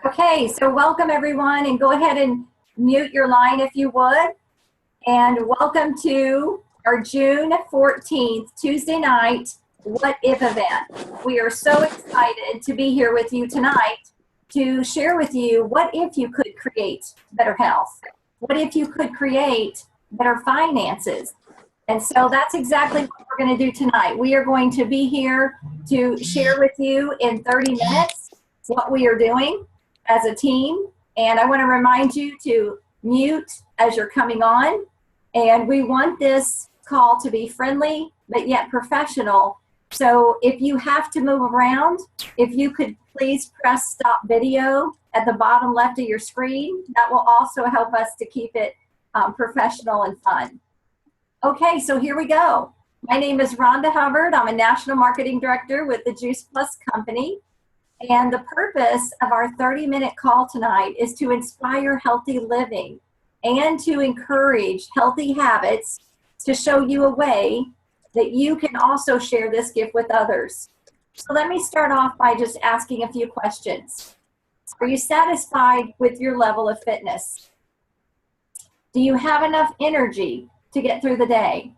Okay, so welcome everyone, and go ahead and mute your line if you would. And welcome to our June 14th, Tuesday night, What If event. We are so excited to be here with you tonight to share with you what if you could create better health? What if you could create better finances? And so that's exactly what we're going to do tonight. We are going to be here to share with you in 30 minutes what we are doing as a team. And I want to remind you to mute as you're coming on. And we want this call to be friendly, but yet professional. So if you have to move around, if you could please press stop video at the bottom left of your screen, that will also help us to keep it professional and fun. Okay, so here we go. My name is Rhonda Hubbard. I'm a National Marketing Director with the Juice Plus Company. And the purpose of our 30-minute call tonight is to inspire healthy living and to encourage healthy habits to show you a way that you can also share this gift with others. So let me start off by just asking a few questions. Are you satisfied with your level of fitness? Do you have enough energy to get through the day?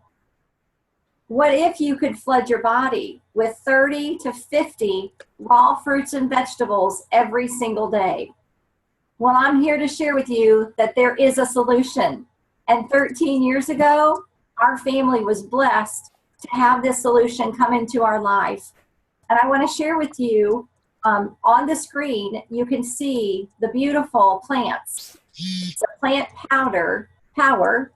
What if you could flood your body with 30 to 50 raw fruits and vegetables every single day? Well, I'm here to share with you that there is a solution. And 13 years ago, our family was blessed to have this solution come into our life. And I want to share with you, on the screen, you can see the beautiful plants. The plant power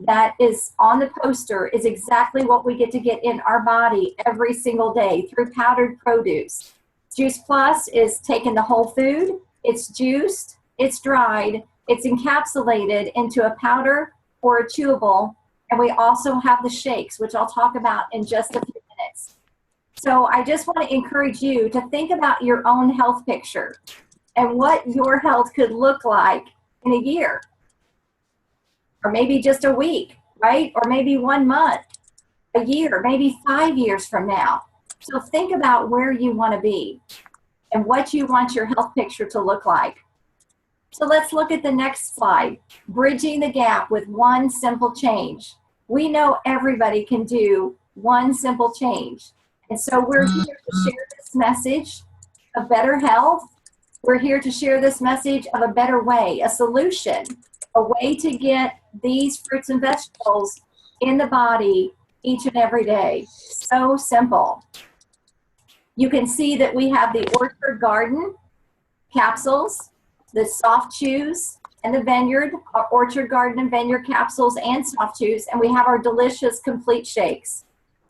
that is on the poster is exactly what we get to get in our body every single day through powdered produce. Juice Plus is taking the whole food, it's juiced, it's dried, it's encapsulated into a powder or a chewable, and we also have the shakes, which I'll talk about in just a few minutes. So I just want to encourage you to think about your own health picture and what your health could look like in a year. Or maybe just a week, right? Or maybe 1 month, a year, maybe 5 years from now. So think about where you want to be and what you want your health picture to look like. So let's look at the next slide, bridging the gap with one simple change. We know everybody can do one simple change. And so we're here to share this message of better health. We're here to share this message of a better way, a solution, a way to get these fruits and vegetables in the body each and every day. So simple. You can see that we have the Orchard Garden capsules, the soft chews, and the Vineyard, our Orchard Garden and Vineyard capsules and soft chews, and we have our delicious complete shakes.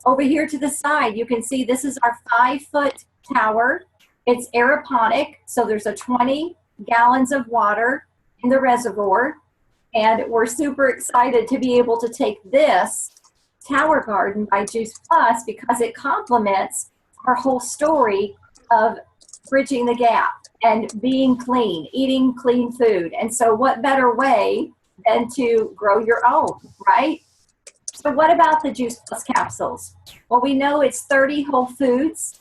Over here to the side, you can see this is our 5-foot tower. It's aeroponic, so there's a 20 gallons of water in the reservoir. And we're super excited to be able to take this Tower Garden by Juice Plus because it complements our whole story of bridging the gap and being clean, eating clean food. And so what better way than to grow your own, right? So what about the Juice Plus capsules? Well, we know it's 30 whole foods.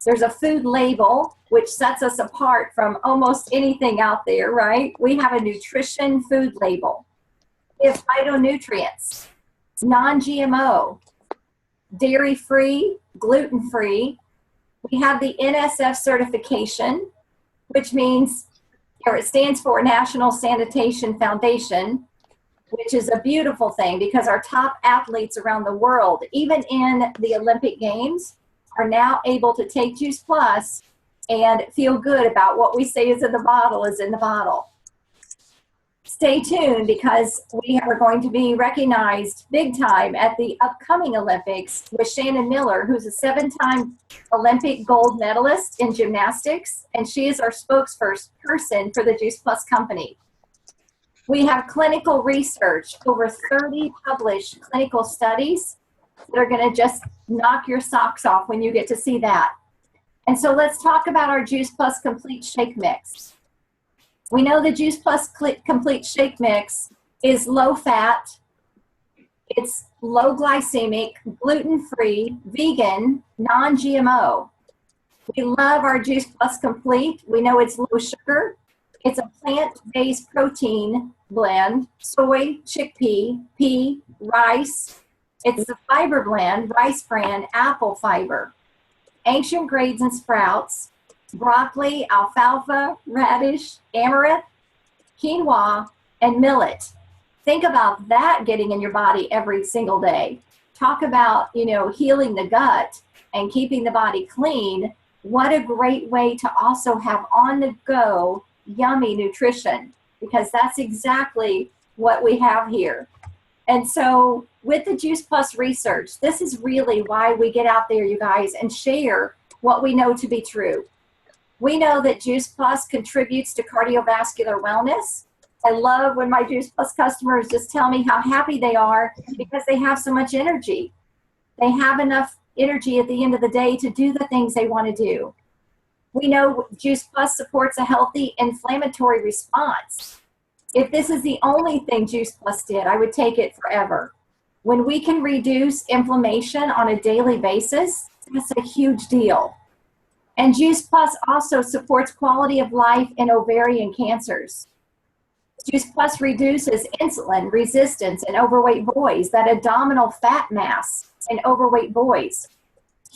There's a food label, which sets us apart from almost anything out there, right? We have a nutrition food label. We have phytonutrients, non-GMO, dairy-free, gluten-free. We have the NSF certification, which means, or it stands for National Sanitation Foundation, which is a beautiful thing because our top athletes around the world, even in the Olympic Games, are now able to take Juice Plus and feel good about what we say is in the bottle is in the bottle. Stay tuned because we are going to be recognized big time at the upcoming Olympics with Shannon Miller, who's a 7-time Olympic gold medalist in gymnastics, and she is our spokesperson for the Juice Plus Company. We have clinical research, over 30 published clinical studies that are going to just knock your socks off when you get to see that. And so let's talk about our Juice Plus Complete Shake Mix. We know the Juice Plus Complete Shake Mix is low fat, it's low glycemic, gluten-free, vegan, non-GMO. We love our Juice Plus Complete. We know it's low sugar, It's a plant-based protein blend, soy, chickpea, pea, rice. It's the fiber blend, rice bran, apple fiber, ancient grains and sprouts, broccoli, alfalfa, radish, amaranth, quinoa, and millet. Think about that getting in your body every single day. Talk about, healing the gut and keeping the body clean. What a great way to also have on the go yummy nutrition, because that's exactly what we have here. And so with the Juice Plus research, this is really why we get out there, you guys, and share what we know to be true. We know that Juice Plus contributes to cardiovascular wellness. I love when my Juice Plus customers just tell me how happy they are because they have so much energy. They have enough energy at the end of the day to do the things they want to do. We know Juice Plus supports a healthy inflammatory response. If this is the only thing Juice Plus did, I would take it forever. When we can reduce inflammation on a daily basis, that's a huge deal. And Juice Plus also supports quality of life in ovarian cancers. Juice Plus reduces insulin resistance in overweight boys, that abdominal fat mass in overweight boys.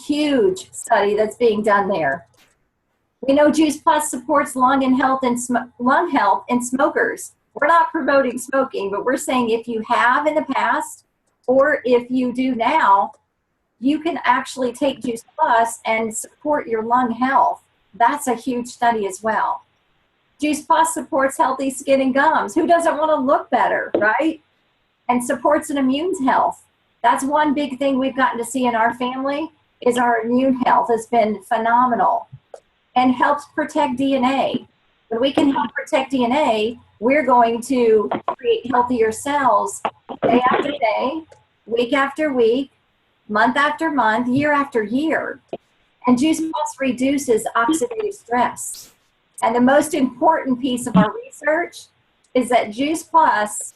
Huge study that's being done there. We know Juice Plus supports lung health in smokers. We're not promoting smoking, but we're saying if you have in the past, or if you do now, you can actually take Juice Plus and support your lung health. That's a huge study as well. Juice Plus supports healthy skin and gums. Who doesn't want to look better, right? And supports an immune health. That's one big thing we've gotten to see in our family is our immune health has been phenomenal and helps protect DNA. When we can help protect DNA, we're going to create healthier cells day after day, week after week, month after month, year after year. And Juice Plus reduces oxidative stress. And the most important piece of our research is that Juice Plus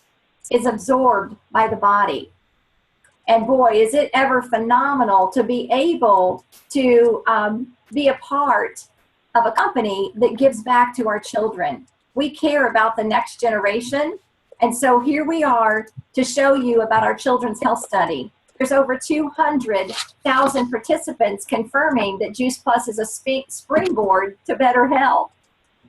is absorbed by the body. And boy, is it ever phenomenal to be able to be a part of a company that gives back to our children. We care about the next generation. And so here we are to show you about our children's health study. There's over 200,000 participants confirming that Juice Plus is a springboard to better health.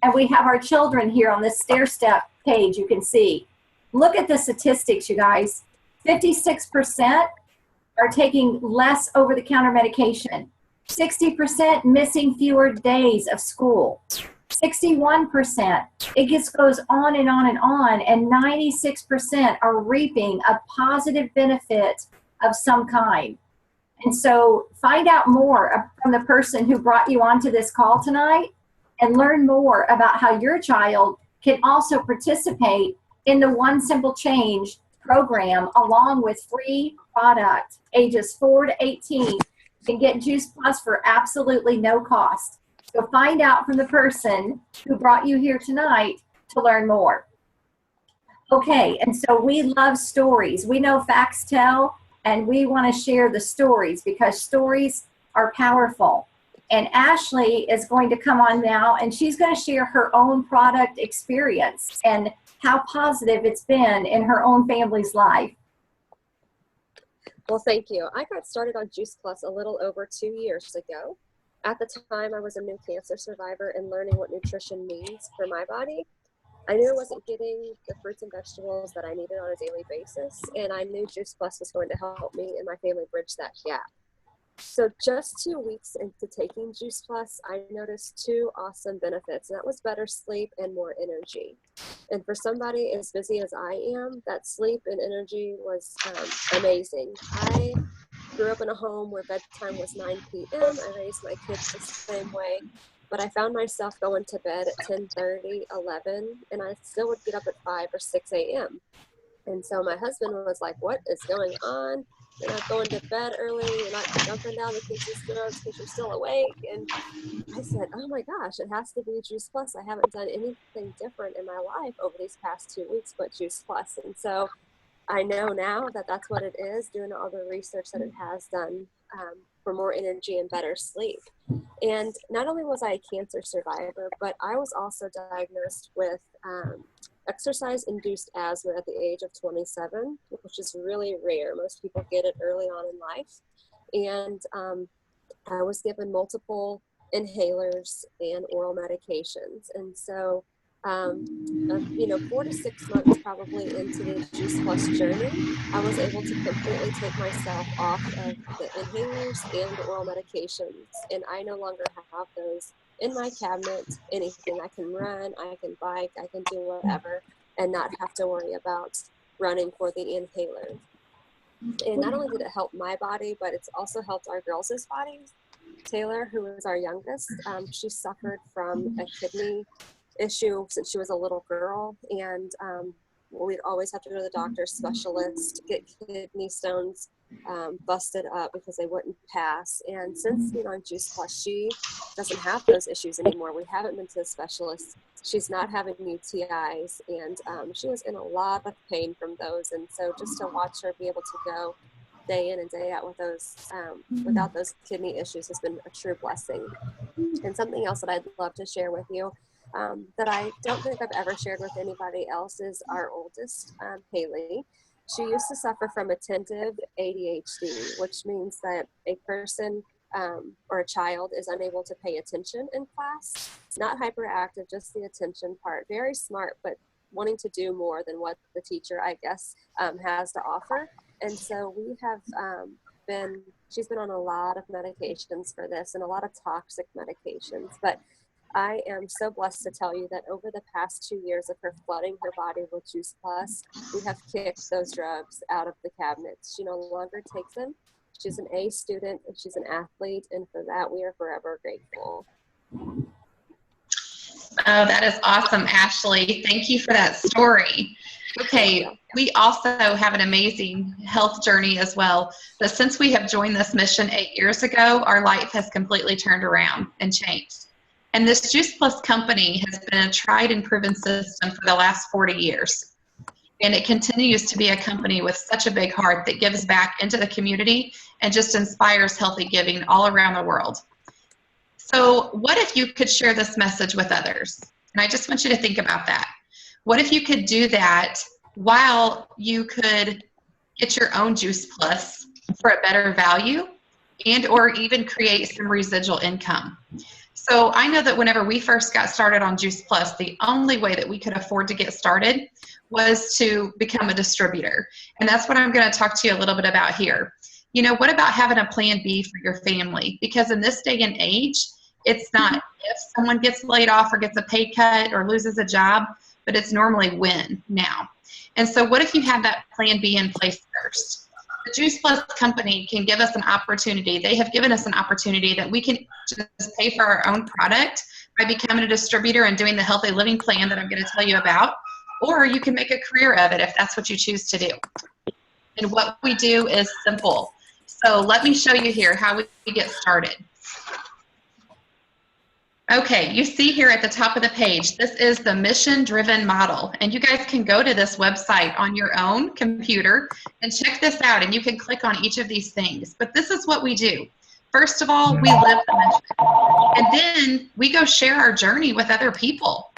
And we have our children here on this stair step page, you can see. Look at the statistics, you guys. 56% are taking less over-the-counter medication. 60% missing fewer days of school. 61%. It just goes on and on and on. And 96% are reaping a positive benefit of some kind. And so find out more from the person who brought you onto this call tonight and learn more about how your child can also participate in the One Simple Change program along with free product. Ages 4 to 18 can get Juice Plus for absolutely no cost. So find out from the person who brought you here tonight to learn more. Okay, and so we love stories. We know facts tell, and we want to share the stories because stories are powerful. And Ashley is going to come on now, and she's going to share her own product experience and how positive it's been in her own family's life. Well, thank you. I got started on Juice Plus a little over 2 years ago. At the time, I was a new cancer survivor and learning what nutrition means for my body. I knew I wasn't getting the fruits and vegetables that I needed on a daily basis, and I knew Juice Plus was going to help me and my family bridge that gap. So just 2 weeks into taking Juice Plus, I noticed 2 awesome benefits, and that was better sleep and more energy. And for somebody as busy as I am, that sleep and energy was amazing. I grew up in a home where bedtime was 9 p.m. I raised my kids the same way, but I found myself going to bed at 10:30, 11, and I still would get up at 5 or 6 a.m. And so my husband was like, "What is going on? You're not going to bed early. You're not jumping down the kitchen stairs because you're still awake." And I said, "Oh my gosh, it has to be Juice Plus. I haven't done anything different in my life over these past 2 weeks but Juice Plus." And so I know now that that's what it is, doing all the research that it has done for more energy and better sleep. And not only was I a cancer survivor, but I was also diagnosed with exercise-induced asthma at the age of 27, which is really rare. Most people get it early on in life. And I was given multiple inhalers and oral medications. And so, 4 to 6 months probably into the Juice Plus journey, I was able to completely take myself off of the inhalers and the oral medications. And I no longer have those in my cabinet. Anything, I can run, I can bike, I can do whatever, and not have to worry about running for the inhaler. And not only did it help my body, but it's also helped our girls' bodies. Taylor, who is our youngest, she suffered from a kidney issue since she was a little girl, and we'd always have to go to the doctor specialist, get kidney stones busted up because they wouldn't pass. And since being on Juice Plus, she doesn't have those issues anymore. We haven't been to the specialist. She's not having UTIs, and she was in a lot of pain from those. And so just to watch her be able to go day in and day out with those without those kidney issues has been a true blessing. And something else that I'd love to share with you that I don't think I've ever shared with anybody else is our oldest, Haley. She used to suffer from attentive ADHD, which means that a person or a child is unable to pay attention in class. Not hyperactive, just the attention part. Very smart, but wanting to do more than what the teacher, I guess, has to offer. And so we have she's been on a lot of medications for this and a lot of toxic medications. But I am so blessed to tell you that over the past 2 years of her flooding her body with Juice Plus, we have kicked those drugs out of the cabinets. She no longer takes them. She's an A student and she's an athlete, and for that we are forever grateful. Oh, that is awesome, Ashley. Thank you for that story. Okay, we also have an amazing health journey as well. But since we have joined this mission 8 years ago, our life has completely turned around and changed. And this Juice Plus company has been a tried and proven system for the last 40 years. And it continues to be a company with such a big heart that gives back into the community and just inspires healthy giving all around the world. So what if you could share this message with others? And I just want you to think about that. What if you could do that while you could get your own Juice Plus for a better value and or even create some residual income? So I know that whenever we first got started on Juice Plus, the only way that we could afford to get started was to become a distributor. And that's what I'm going to talk to you a little bit about here. You know, what about having a plan B for your family? Because in this day and age, it's not if someone gets laid off or gets a pay cut or loses a job, but it's normally when now. And so what if you have that plan B in place first? The Juice Plus company can give us an opportunity. They have given us an opportunity that we can just pay for our own product by becoming a distributor and doing the healthy living plan that I'm going to tell you about, or you can make a career of it if that's what you choose to do. And what we do is simple. So let me show you here how we get started. Okay, you see here at the top of the page, this is the mission-driven model. And you guys can go to this website on your own computer and check this out, and you can click on each of these things. But this is what we do. First of all, we live the mission. And then we go share our journey with other people.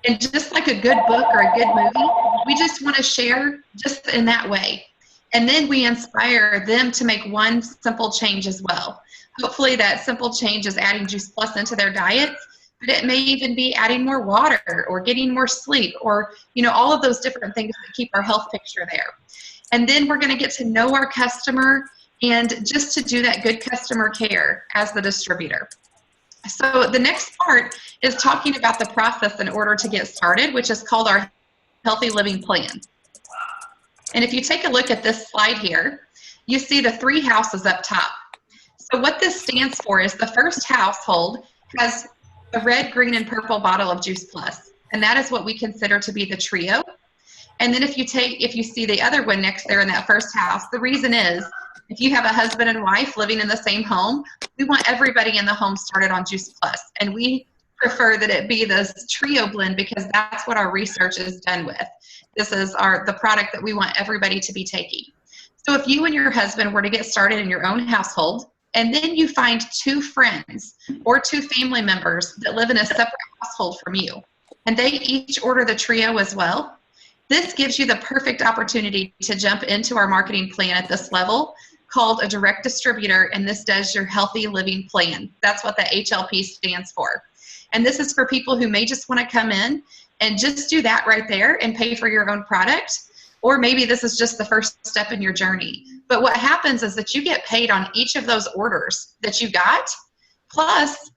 And just like a good book or a good movie, we just want to share just in that way. And then we inspire them to make one simple change as well. Hopefully that simple change is adding Juice Plus into their diet, but it may even be adding more water or getting more sleep or, you know, all of those different things that keep our health picture there. And then we're going to get to know our customer and just to do that good customer care as the distributor. So the next part is talking about the process in order to get started, which is called our Healthy Living Plan. And if you take a look at this slide here, you see the 3 houses up top. So what this stands for is the first household has a red, green, and purple bottle of Juice Plus. And that is what we consider to be the trio. And then if you see the other one next there in that first house, the reason is if you have a husband and wife living in the same home, we want everybody in the home started on Juice Plus. And we prefer that it be this trio blend because that's what our research is done with. This is the product that we want everybody to be taking. So if you and your husband were to get started in your own household, And then you find 2 friends or 2 family members that live in a separate household from you, and they each order the trio as well. This gives you the perfect opportunity to jump into our marketing plan at this level, called a direct distributor, and this does your healthy living plan. That's what the HLP stands for. And this is for people who may just want to come in and just do that right there and pay for your own product, or maybe this is just the first step in your journey. But what happens is that you get paid on each of those orders that you got, plus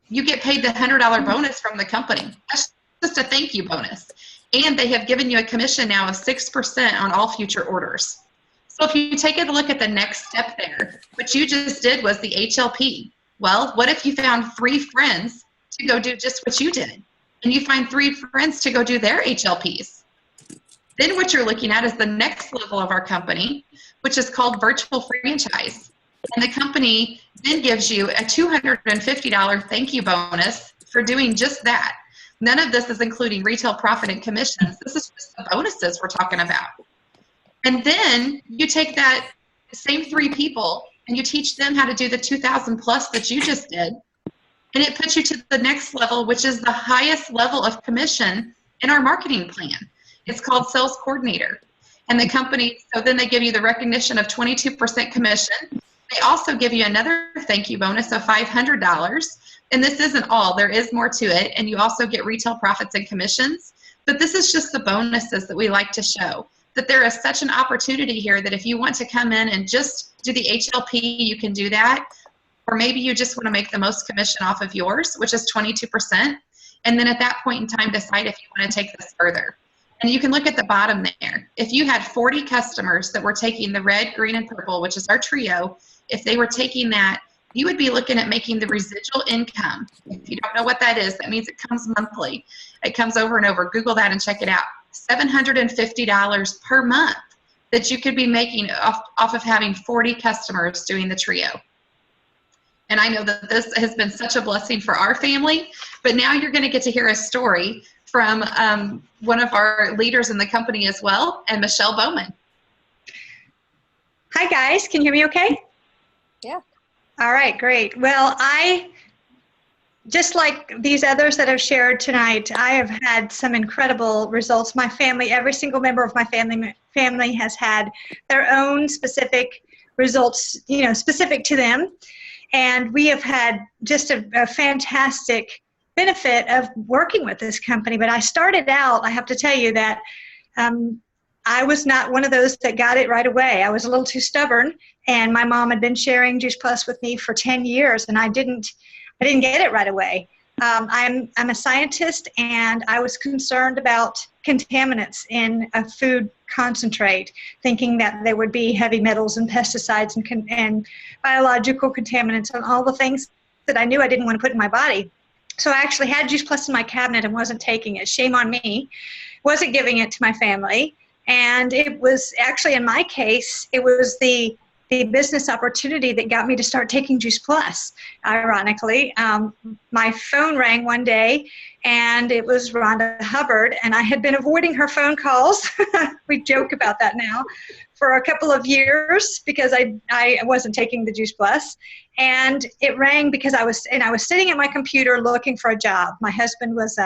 you get paid the $100 bonus from the company. That's just a thank you bonus. And they have given you a commission now of 6% on all future orders. So if you take a look at the next step there, what you just did was the HLP. Well, what if you found 3 friends to go do just what you did? And you find 3 friends to go do their HLPs. Then what you're looking at is the next level of our company, which is called virtual franchise. And the company then gives you a $250 thank you bonus for doing just that. None of this is including retail profit and commissions. This is just the bonuses we're talking about. And then you take that same 3 people and you teach them how to do the 2,000 plus that you just did. And it puts you to the next level, which is the highest level of commission in our marketing plan. It's called sales coordinator. And the company, so then they give you the recognition of 22% commission. They also give you another thank you bonus of $500. And this isn't all, there is more to it. And you also get retail profits and commissions. But this is just the bonuses that we like to show. That there is such an opportunity here that if you want to come in and just do the HLP, you can do that. Or maybe you just want to make the most commission off of yours, which is 22%. And then at that point in time, decide if you want to take this further. And you can look at the bottom there. If you had 40 customers that were taking the red, green, and purple, which is our trio, if they were taking that, you would be looking at making the residual income. If you don't know what that is, that means it comes monthly. It comes over and over. Google that and check it out. $750 per month that you could be making off of having 40 customers doing the trio. And I know that this has been such a blessing for our family, but now you're going to get to hear a story from one of our leaders in the company as well, and Michelle Bowman. Hi guys, can you hear me okay? Yeah. All right, great. Well, just like these others that have shared tonight, I have had some incredible results. My family, every single member of my family has had their own specific results, specific to them. And we have had just a fantastic benefit of working with this company. But I started out, I have to tell you that I was not one of those that got it right away. I was a little too stubborn, and my mom had been sharing Juice Plus with me for 10 years, and I didn't get it right away. I'm a scientist, and I was concerned about contaminants in a food concentrate, thinking that there would be heavy metals and pesticides and biological contaminants and all the things that I knew I didn't want to put in my body. So I actually had Juice Plus in my cabinet and wasn't taking it. Shame on me. Wasn't giving it to my family. And it was actually, in my case, it was the business opportunity that got me to start taking Juice Plus, ironically. My phone rang one day, and it was Rhonda Hubbard, and I had been avoiding her phone calls. We joke about that now, for a couple of years because I wasn't taking the Juice Plus. And it rang because I was sitting at my computer looking for a job. My husband was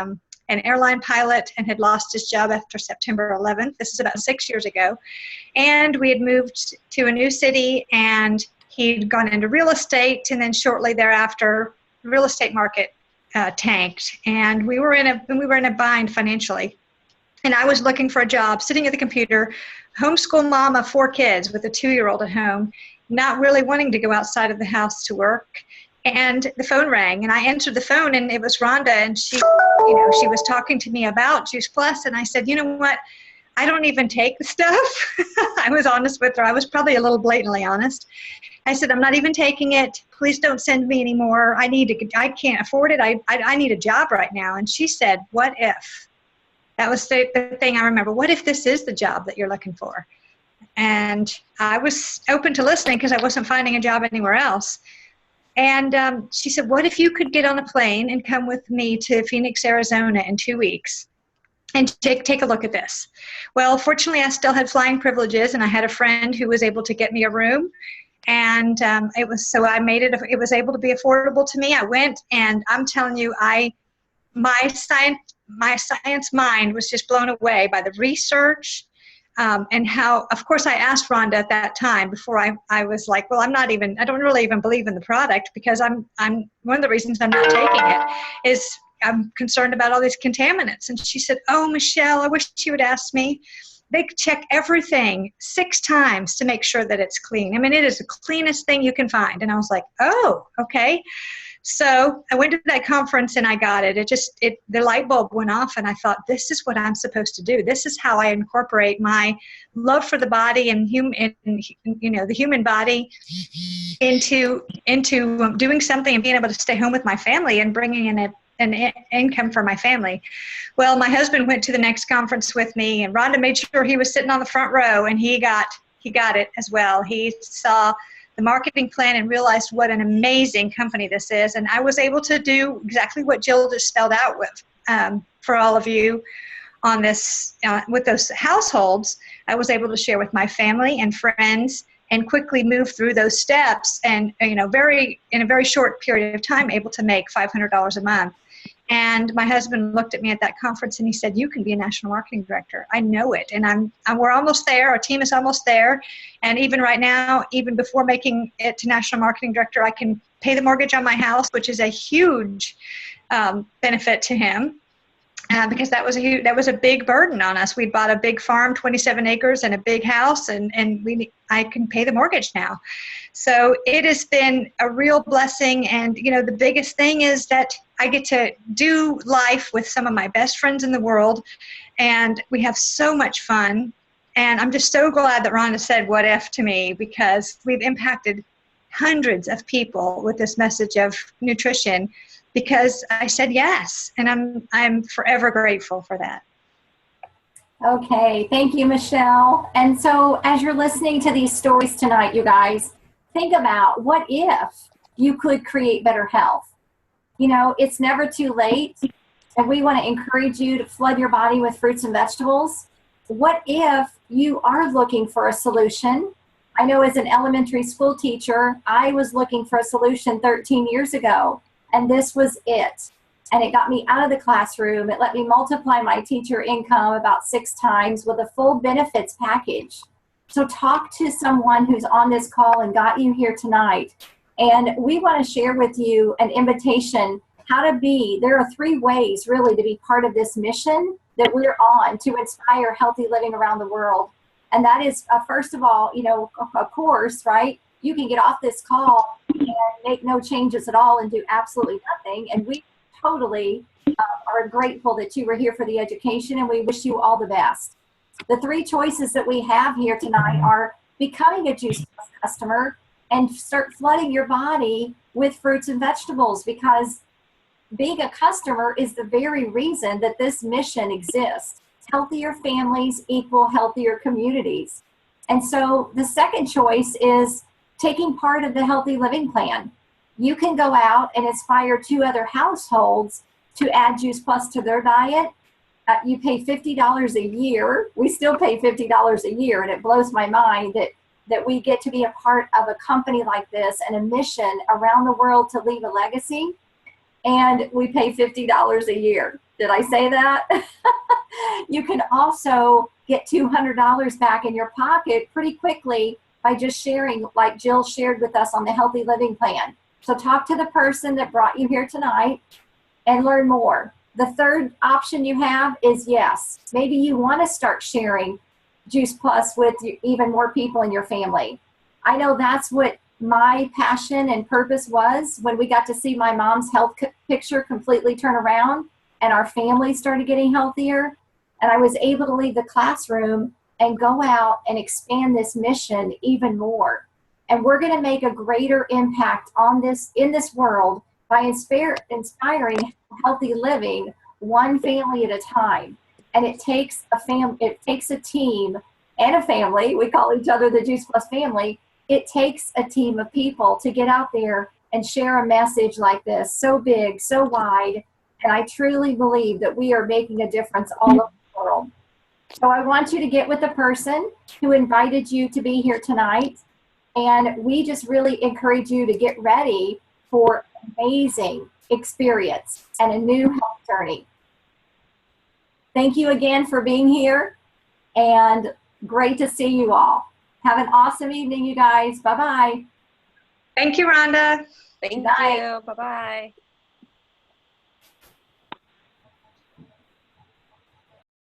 an airline pilot and had lost his job after September 11th. This is about 6 years ago. And we had moved to a new city, and he'd gone into real estate, and then shortly thereafter, the real estate market tanked, and we were in a bind financially. And I was looking for a job, sitting at the computer, homeschool mom of 4 kids with a 2-year-old at home, not really wanting to go outside of the house to work. And the phone rang, and I answered the phone, and it was Rhonda, and she was talking to me about Juice Plus, and I said, you know what? I don't even take the stuff. I was honest with her. I was probably a little blatantly honest. I said, I'm not even taking it. Please don't send me anymore. I can't afford it. I need a job right now. And she said, what if? That was the thing I remember. What if this is the job that you're looking for? And I was open to listening because I wasn't finding a job anywhere else. And she said, what if you could get on a plane and come with me to Phoenix, Arizona in 2 weeks and take a look at this? Well, fortunately, I still had flying privileges, and I had a friend who was able to get me a room. And so I made it, it was able to be affordable to me. I went, and I'm telling you, my science mind was just blown away by the research, and how, of course, I asked Rhonda at that time before I was like, well, I don't really even believe in the product, because I'm one of the reasons I'm not taking it is I'm concerned about all these contaminants. And she said, oh, Michelle, I wish you would ask me. They check everything 6 times to make sure that it's clean. I mean, it is the cleanest thing you can find. And I was like, oh, okay. So I went to that conference and I got it. The light bulb went off, and I thought, this is what I'm supposed to do. This is how I incorporate my love for the body and the human body into doing something and being able to stay home with my family and bringing in an income for my family. Well, my husband went to the next conference with me, and Rhonda made sure he was sitting on the front row, and he got it as well. He saw the marketing plan and realized what an amazing company this is. And I was able to do exactly what Jill just spelled out with for all of you on this, with those households. I was able to share with my family and friends and quickly move through those steps, and in a very short period of time, able to make $500 a month. And my husband looked at me at that conference and he said, you can be a national marketing director. I know it. And we're almost there. Our team is almost there. And even right now, even before making it to national marketing director, I can pay the mortgage on my house, which is a huge benefit to him. Because that was a big burden on us. We'd bought a big farm, 27 acres, and a big house, and I can pay the mortgage now. So it has been a real blessing. And the biggest thing is that I get to do life with some of my best friends in the world, and we have so much fun. And I'm just so glad that Rhonda said "what if" to me, because we've impacted hundreds of people with this message of nutrition, because I said yes, and I'm forever grateful for that. Okay, thank you, Michelle. And so as you're listening to these stories tonight, you guys, think about what if you could create better health. It's never too late, and we want to encourage you to flood your body with fruits and vegetables. What if you are looking for a solution? I know as an elementary school teacher, I was looking for a solution 13 years ago. And this was it. And it got me out of the classroom. It let me multiply my teacher income about 6 times with a full benefits package. So talk to someone who's on this call and got you here tonight. And we want to share with you an invitation how to be. There are 3 ways really to be part of this mission that we're on to inspire healthy living around the world. And that is, first of all, of course, right? You can get off this call and make no changes at all and do absolutely nothing. And we totally are grateful that you were here for the education, and we wish you all the best. The 3 choices that we have here tonight are becoming a Juice Plus customer and start flooding your body with fruits and vegetables, because being a customer is the very reason that this mission exists. Healthier families equal healthier communities. And so the second choice is taking part of the Healthy Living Plan. You can go out and inspire 2 other households to add Juice Plus to their diet. You pay $50 a year. We still pay $50 a year, and it blows my mind that we get to be a part of a company like this and a mission around the world to leave a legacy, and we pay $50 a year. Did I say that? You can also get $200 back in your pocket pretty quickly by just sharing, like Jill shared with us on the Healthy Living Plan. So talk to the person that brought you here tonight and learn more. The third option you have is yes. Maybe you want to start sharing Juice Plus with even more people in your family. I know that's what my passion and purpose was when we got to see my mom's health picture completely turn around and our family started getting healthier. And I was able to leave the classroom and go out and expand this mission even more. And we're going to make a greater impact on this in this world by inspiring healthy living one family at a time. And it takes a team and a family. We call each other the Juice Plus family. It takes a team of people to get out there and share a message like this, so big, so wide. And I truly believe that we are making a difference all over the world. So I want you to get with the person who invited you to be here tonight And we just really encourage you to get ready for amazing experience and a new health journey. Thank you again for being here, and great to see you all. Have an awesome evening, you guys. Bye-bye. Thank you, Rhonda. Thank Bye. you. Bye-bye.